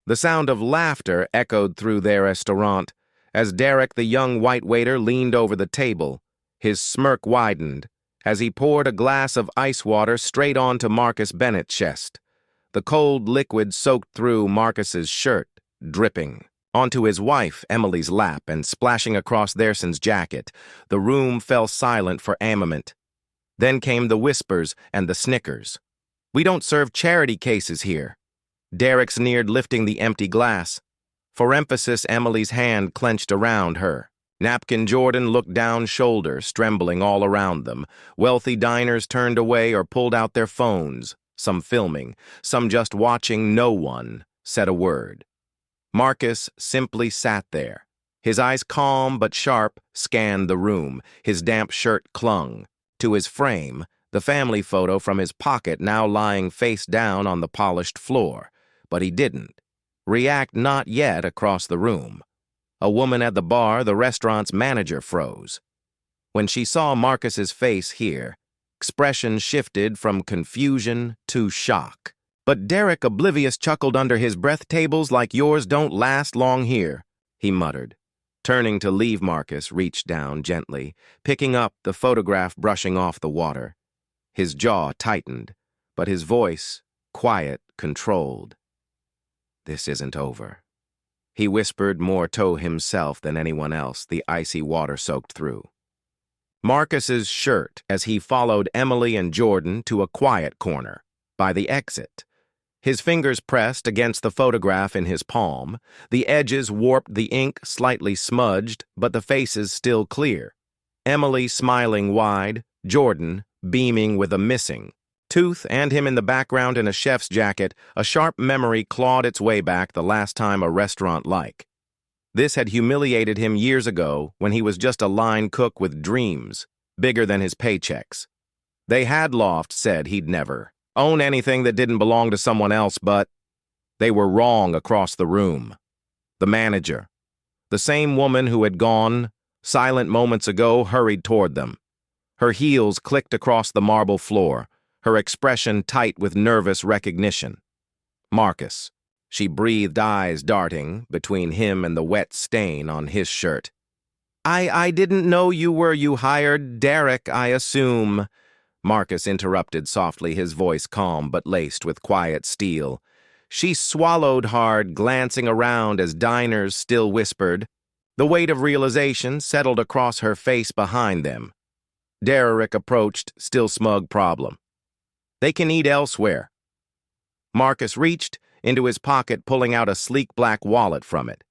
The sound of laughter echoed through their restaurant as Derek, the young white waiter, leaned over the table. His smirk widened as he poured a glass of ice water straight onto Marcus Bennett's chest. The cold liquid soaked through Marcus's shirt, dripping onto his wife, Emily's lap, and splashing across Therson's jacket. The room fell silent for a moment. Then came the whispers and the snickers. "We don't serve charity cases here." Derek sneered, lifting the empty glass. For emphasis, Emily's hand clenched around her. Napkin Jordan looked down shoulders, trembling all around them. Wealthy diners turned away or pulled out their phones, some filming, some just watching. No one said a word. Marcus simply sat there. His eyes, calm but sharp, scanned the room. His damp shirt clung to his frame, the family photo from his pocket now lying face down on the polished floor. But he didn't react, not yet, across the room. A woman at the bar, the restaurant's manager, froze. When she saw Marcus's face here, expression shifted from confusion to shock. But Derek, oblivious, chuckled under his breath. "Tables like yours don't last long here," he muttered. Turning to leave, Marcus reached down gently, picking up the photograph, brushing off the water. His jaw tightened, but his voice, quiet, controlled. "This isn't over," he whispered, more to himself than anyone else, the icy water soaked through Marcus's shirt as he followed Emily and Jordan to a quiet corner by the exit. His fingers pressed against the photograph in his palm. The edges warped, the ink slightly smudged, but the faces still clear. Emily smiling wide, Jordan beaming with a missing tooth, and him in the background in a chef's jacket. A sharp memory clawed its way back the last time a restaurant-like this had humiliated him years ago, when he was just a line cook with dreams bigger than his paychecks. They had Loft said he'd never own anything that didn't belong to someone else, but they were wrong across the room. The manager, the same woman who had gone silent moments ago, hurried toward them. Her heels clicked across the marble floor, her expression tight with nervous recognition. "Marcus," she breathed, eyes darting between him and the wet stain on his shirt. I didn't know you hired Derek, I assume." Marcus interrupted softly, his voice calm but laced with quiet steel. She swallowed hard, glancing around as diners still whispered. The weight of realization settled across her face behind them. Derek approached, still smug. "Problem. They can eat elsewhere." Marcus reached into his pocket, pulling out a sleek black wallet from it.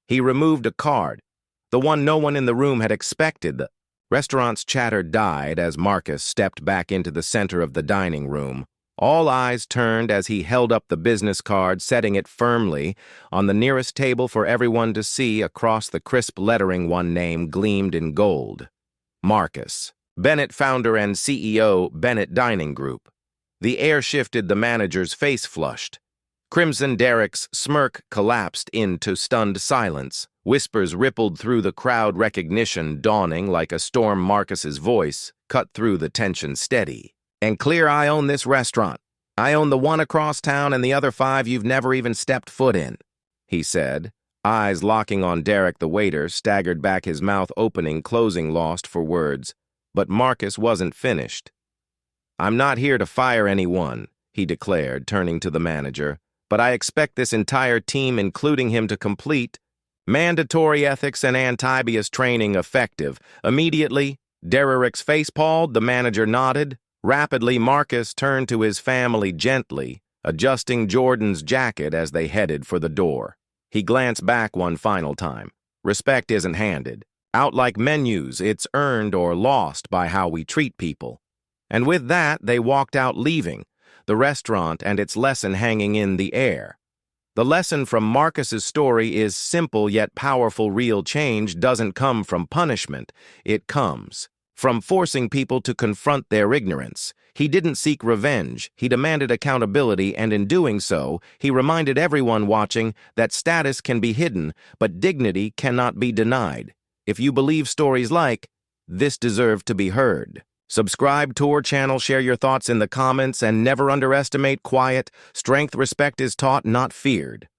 He removed a card, the one no one in the room had expected. The restaurant's chatter died as Marcus stepped back into the center of the dining room. All eyes turned as he held up the business card, setting it firmly on the nearest table for everyone to see. Across the crisp lettering, one name gleamed in gold: Marcus Bennett, founder and CEO, Bennett Dining Group. The air shifted, the manager's face flushed. Crimson. Derek's smirk collapsed into stunned silence. Whispers rippled through the crowd, recognition dawning like a storm. Marcus's voice cut through the tension, steady and clear. "I own this restaurant. I own the one across town and the other 5 you've never even stepped foot in," he said, eyes locking on Derek. The waiter staggered back, his mouth opening, closing, lost for words. But Marcus wasn't finished. "I'm not here to fire anyone," he declared, turning to the manager, "but I expect this entire team, including him, to complete mandatory ethics and anti-bias training effective immediately." Derek's face palled, the manager nodded. Rapidly, Marcus turned to his family, gently adjusting Jordan's jacket as they headed for the door. He glanced back one final time. Respect isn't handed out like menus, it's earned or lost by how we treat people. And with that, they walked out, leaving the restaurant and its lesson hanging in the air. The lesson from Marcus's story is simple yet powerful. Real change doesn't come from punishment. It comes from forcing people to confront their ignorance. He didn't seek revenge. He demanded accountability, and in doing so, he reminded everyone watching that status can be hidden, but dignity cannot be denied. If you believe stories like this deserve to be heard, subscribe to our channel, share your thoughts in the comments, and never underestimate quiet strength. Respect is taught, not feared.